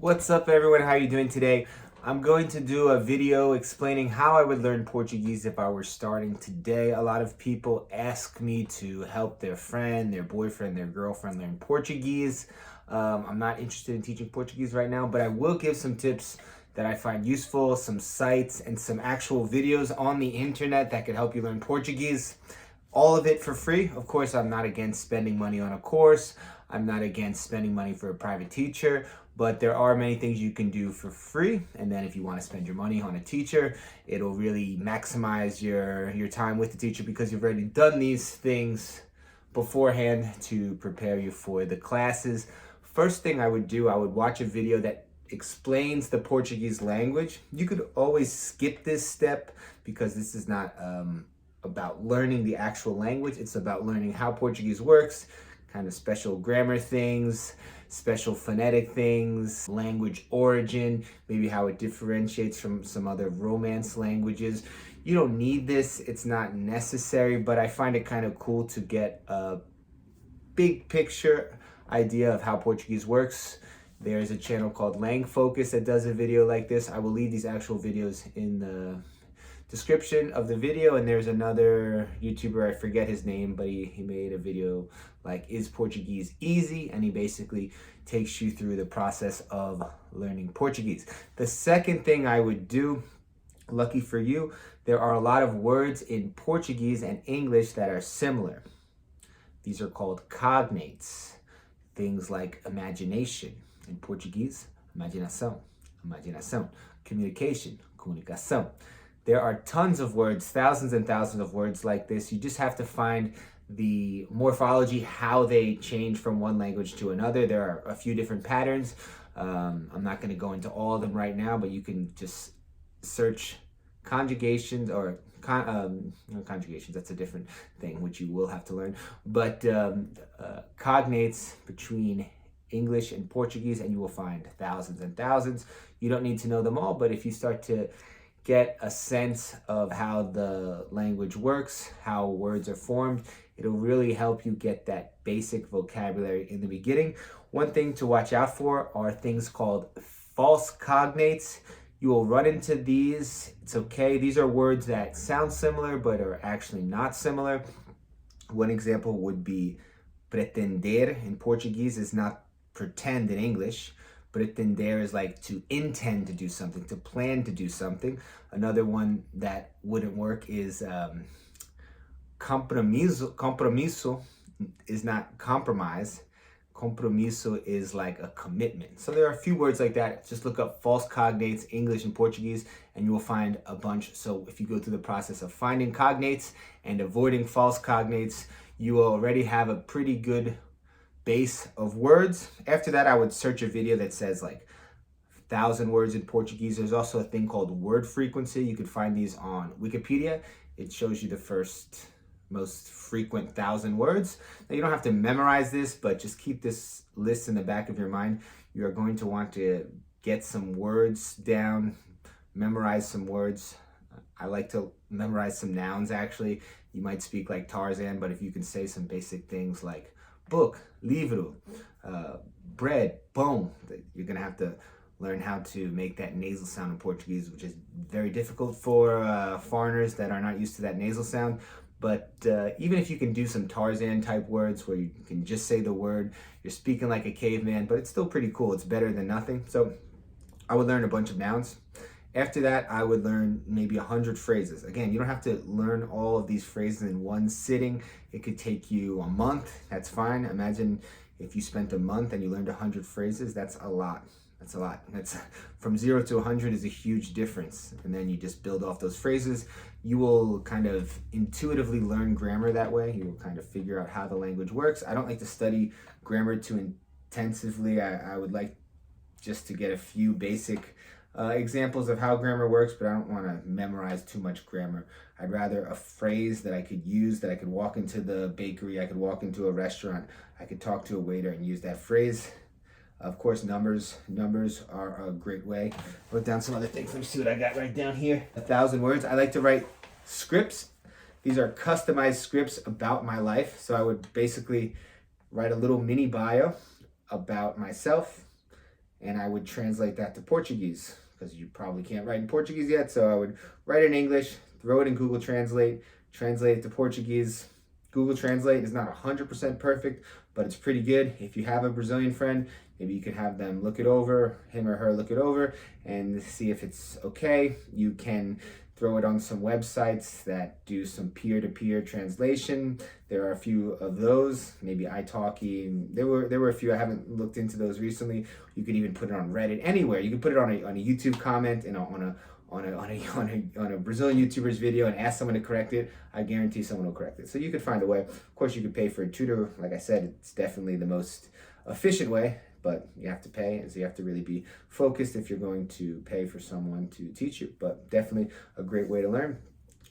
What's up everyone, how are you doing today? I'm going to do a video explaining how I would learn Portuguese if I were starting today. A lot of people ask me to help their friend, their boyfriend, their girlfriend learn Portuguese. I'm not interested in teaching Portuguese right now, but I will give some tips that I find useful, some sites and some actual videos on the internet that could help you learn Portuguese. All of it for free. Of course, I'm not against spending money on a course. I'm not against spending money for a private teacher, but there are many things you can do for free. And then if you want to spend your money on a teacher, it'll really maximize your time with the teacher because you've already done these things beforehand to prepare you for the classes. First thing I would do, I would watch a video that explains the Portuguese language. You could always skip this step because this is not about learning the actual language. It's about learning how Portuguese works, kind of special grammar things, special phonetic things, language origin, maybe how it differentiates from some other Romance languages. You don't need this, it's not necessary, but I find it kind of cool to get a big picture idea of how Portuguese works. There's a channel called Lang Focus that does a video like this. I will leave these actual videos in the description of the video, and there's another YouTuber, I forget his name, but he made a video like, is Portuguese easy? And he basically takes you through the process of learning Portuguese. The second thing I would do, lucky for you, there are a lot of words in Portuguese and English that are similar. These are called cognates. Things like imagination in Portuguese, imaginação, imaginação, communication, comunicação. There are tons of words, thousands and thousands of words like this. You just have to find the morphology, how they change from one language to another. There are a few different patterns. I'm not going to go into all of them right now, but you can just search conjugations or no, conjugations, that's a different thing, which you will have to learn. But cognates between English and Portuguese, and you will find thousands and thousands. You don't need to know them all, but if you start to get a sense of how the language works, how words are formed, it'll really help you get that basic vocabulary in the beginning. One thing to watch out for are things called false cognates. You will run into these. It's okay. These are words that sound similar but are actually not similar. One example would be pretender in Portuguese is not pretend in English. Pretender is like to intend to do something, to plan to do something. Another one that wouldn't work is compromiso. Compromiso is not compromise. Compromiso is like a commitment. So there are a few words like that. Just look up false cognates, English and Portuguese, and you will find a bunch. So if you go through the process of finding cognates and avoiding false cognates, you will already have a pretty good base of words. After that, I would search a video that says like 1,000 words in Portuguese. There's also a thing called word frequency. You could find these on Wikipedia. It shows you the first most frequent 1,000 words. Now you don't have to memorize this, but just keep this list in the back of your mind. You are going to want to get some words down, memorize some words. I like to memorize some nouns actually. You might speak like Tarzan, but if you can say some basic things like book, livro, bread, pão, you're gonna have to learn how to make that nasal sound in Portuguese, which is very difficult for foreigners that are not used to that nasal sound. But even if you can do some Tarzan type words where you can just say the word, you're speaking like a caveman, but it's still pretty cool. It's better than nothing. So I would learn a bunch of nouns. After that, I would learn maybe 100 phrases. Again, you don't have to learn all of these phrases in one sitting. It could take you a month. That's fine. Imagine if you spent a month and you learned 100 phrases. That's a lot. That's a lot. That's from 0 to 100 is a huge difference. And then you just build off those phrases. You will kind of intuitively learn grammar that way. You will kind of figure out how the language works. I don't like to study grammar too intensively. I would like just to get a few basic examples of how grammar works, but I don't want to memorize too much grammar. I'd rather a phrase that I could use, that I could walk into the bakery, I could walk into a restaurant, I could talk to a waiter and use that phrase. Of course, numbers are a great way. Wrote down some other things. Let me see what I got right down here. 1,000 words. I like to write scripts. These are customized scripts about my life. So I would basically write a little mini bio about myself, and I would translate that to Portuguese, because you probably can't write in Portuguese yet. So I would write in English, throw it in Google Translate, translate it to Portuguese. Google Translate is not 100% perfect, but it's pretty good. If you have a Brazilian friend, maybe you could have them look it over, him or her look it over, and see if it's okay. You can throw it on some websites that do some peer-to-peer translation. There are a few of those, maybe italki. There were a few. I haven't looked into those recently. You could even put it on Reddit, anywhere. You could put it on a YouTube comment and on a Brazilian YouTuber's video and ask someone to correct it. I guarantee someone will correct it. So you could find a way. Of course, you could pay for a tutor. Like I said, it's definitely the most efficient way, but you have to pay, and so you have to really be focused if you're going to pay for someone to teach you. But definitely a great way to learn.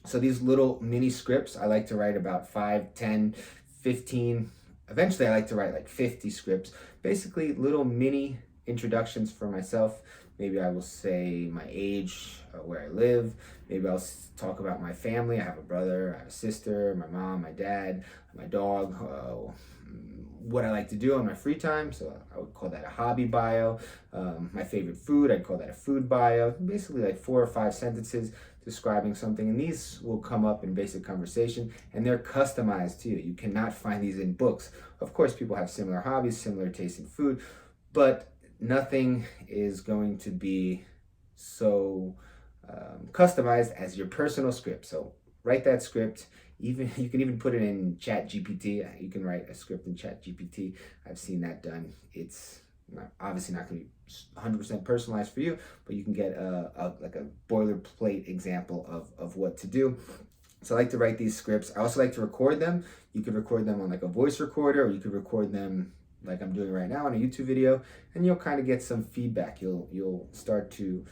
So these little mini scripts, I like to write about 5, 10, 15. Eventually, I like to write like 50 scripts. Basically, little mini introductions for myself. Maybe I will say my age, where I live. Maybe I'll talk about my family. I have a brother, I have a sister, my mom, my dad, my dog, what I like to do on my free time. So I would call that a hobby bio. My favorite food, I'd call that a food bio. Basically like 4 or 5 sentences describing something. And these will come up in basic conversation, and they're customized to you. You cannot find these in books. Of course, people have similar hobbies, similar taste in food, but nothing is going to be so customized as your personal script. So write that script. Even you can even put it in Chat GPT. You can write a script in Chat GPT. I've seen that done. It's obviously not going to be 100% personalized for you, but you can get like a boilerplate example of what to do. So I like to write these scripts. I also like to record them. You could record them on like a voice recorder, or you could record them like I'm doing right now on a YouTube video, and you'll kind of get some feedback. You'll start to,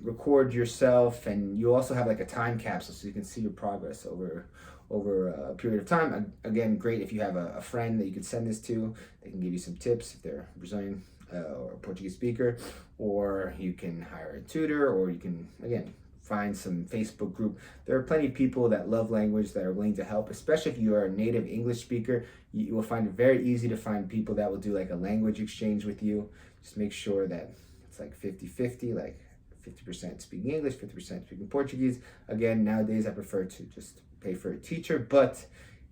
record yourself, and you'll also have like a time capsule so you can see your progress over a period of time. Again, great if you have a friend that you could send this to. They can give you some tips if they're Brazilian or a Portuguese speaker, or you can hire a tutor, or you can, again, find some Facebook group. There are plenty of people that love language that are willing to help, especially if you are a native English speaker. You will find it very easy to find people that will do like a language exchange with you. Just make sure that it's like 50-50, like 50% speaking English, 50% speaking Portuguese. Again, nowadays I prefer to just pay for a teacher, but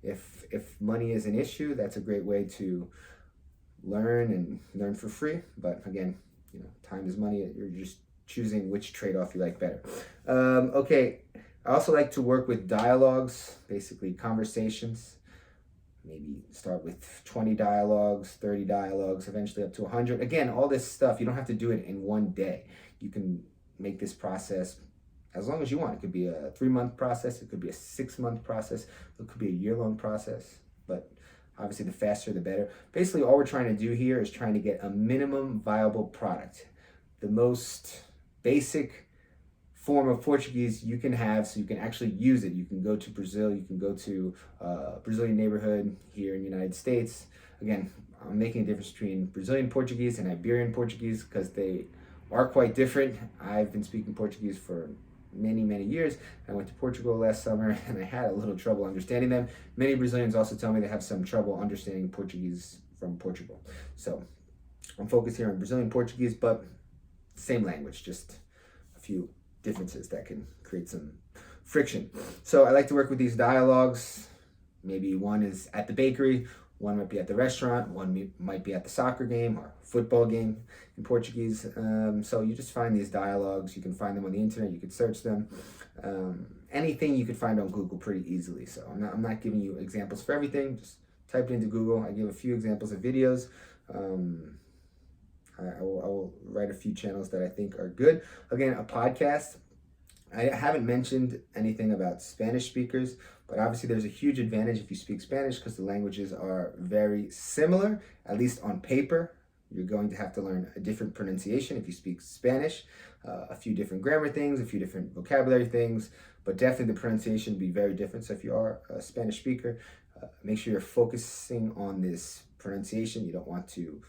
if money is an issue, that's a great way to learn for free. But again, time is money. You're just choosing which trade-off you like better. Okay, I also like to work with dialogues, basically conversations. Maybe start with 20 dialogues, 30 dialogues, eventually up to 100. Again, all this stuff, you don't have to do it in one day. You can make this process as long as you want. It could be a 3-month process, it could be a 6-month process, it could be a year-long process, but obviously the faster the better. Basically, all we're trying to do here is trying to get a minimum viable product, the most basic form of Portuguese you can have, so you can actually use it. You can go to Brazil, you can go to a Brazilian neighborhood here in the United States. Again, I'm making a difference between Brazilian Portuguese and Iberian Portuguese because they are quite different. I've been speaking Portuguese for many years. I went to Portugal last summer and I had a little trouble understanding them. Many Brazilians also tell me they have some trouble understanding Portuguese from Portugal. So I'm focused here on Brazilian Portuguese, but same language, just a few differences that can create some friction. So I like to work with these dialogues. Maybe one is at the bakery, one might be at the restaurant, one might be at the soccer game or football game in Portuguese. So you just find these dialogues. You can find them on the internet. You could search them. Anything you could find on Google pretty easily. So I'm not giving you examples for everything. Just type it into Google. I give a few examples of videos. I will write a few channels that I think are good. Again, a podcast. I haven't mentioned anything about Spanish speakers, but obviously there's a huge advantage if you speak Spanish because the languages are very similar, at least on paper. You're going to have to learn a different pronunciation if you speak Spanish, a few different grammar things, a few different vocabulary things, but definitely the pronunciation will be very different. So if you are a Spanish speaker, make sure you're focusing on this pronunciation. You don't want to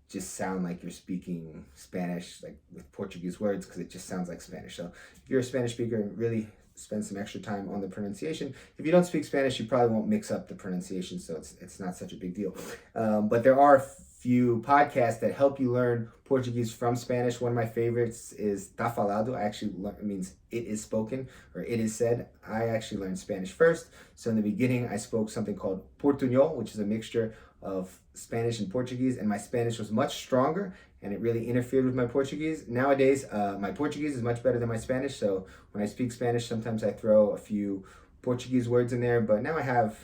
just sound like you're speaking Spanish, like with Portuguese words, because it just sounds like Spanish. So if you're a Spanish speaker, really spend some extra time on the pronunciation. If you don't speak Spanish, you probably won't mix up the pronunciation, so it's not such a big deal. But there are few podcasts that help you learn Portuguese from Spanish. One of my favorites is Tá Falado. It means it is spoken or it is said. I actually learned Spanish first. So in the beginning, I spoke something called Portuñol, which is a mixture of Spanish and Portuguese, and my Spanish was much stronger and it really interfered with my Portuguese. Nowadays, my Portuguese is much better than my Spanish. So when I speak Spanish, sometimes I throw a few Portuguese words in there, but now I have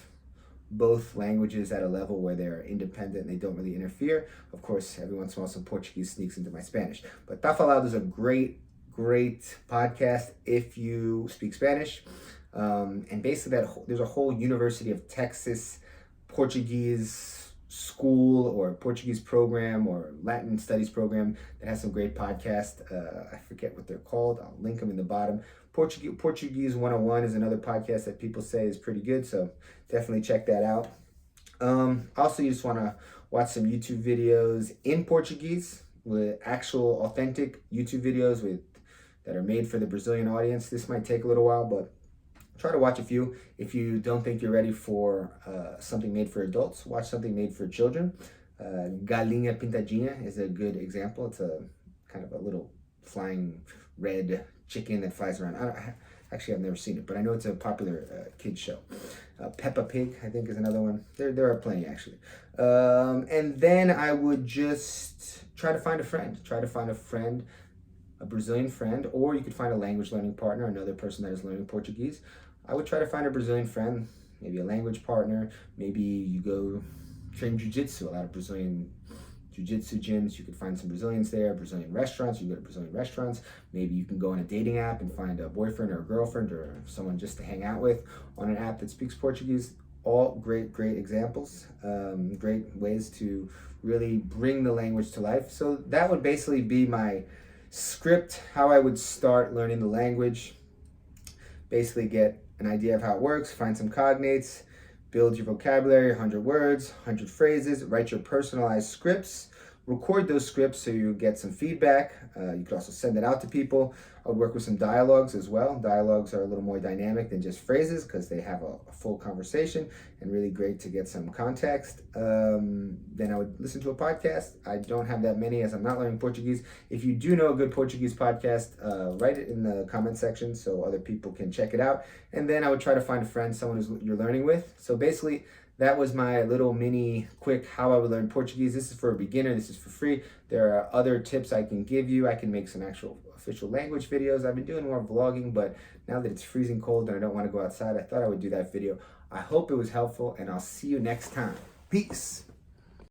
both languages at a level where they're independent and they don't really interfere. Of course, every once in a while some Portuguese sneaks into my Spanish. But Tá Falado is a great podcast if you speak Spanish. And basically there's a whole University of Texas Portuguese school or Portuguese program or Latin studies program that has some great podcasts. I forget what they're called. I'll link them in the bottom. Portuguese 101 is another podcast that people say is pretty good, so definitely check that out. Also, you just want to watch some YouTube videos in Portuguese with actual authentic YouTube videos that are made for the Brazilian audience. This might take a little while, but try to watch a few. If you don't think you're ready for something made for adults, watch something made for children. Galinha Pintadinha is a good example. It's a kind of a little flying red chicken that flies around. Actually, I've never seen it, but I know it's a popular kids show. Peppa Pig, I think, is another one. There are plenty, actually. And then I would just try to find a friend. A Brazilian friend, or you could find a language learning partner, another person that is learning Portuguese. I would try to find a Brazilian friend, maybe a language partner. Maybe you go train jiu-jitsu. A lot of Brazilian jiu-jitsu gyms, you could find some Brazilians there. Brazilian restaurants, you go to Brazilian restaurants. Maybe you can go on a dating app and find a boyfriend or a girlfriend or someone just to hang out with on an app that speaks Portuguese. All great examples, great ways to really bring the language to life. So that would basically be my script, how I would start learning the language. Basically get an idea of how it works, find some cognates, build your vocabulary, 100 words, 100 phrases, write your personalized scripts, record those scripts so you get some feedback. You could also send it out to people. I would work with some dialogues as well. Dialogues are a little more dynamic than just phrases because they have a full conversation and really great to get some context. Then I would listen to a podcast. I don't have that many as I'm not learning Portuguese. If you do know a good Portuguese podcast, write it in the comment section so other people can check it out. And then I would try to find a friend, someone who's you're learning with. So basically, that was my little mini quick how I would learn Portuguese. This is for a beginner. This is for free. There are other tips I can give you. I can make some actual official language videos. I've been doing more vlogging, but now that it's freezing cold and I don't want to go outside, I thought I would do that video. I hope it was helpful, and I'll see you next time. Peace.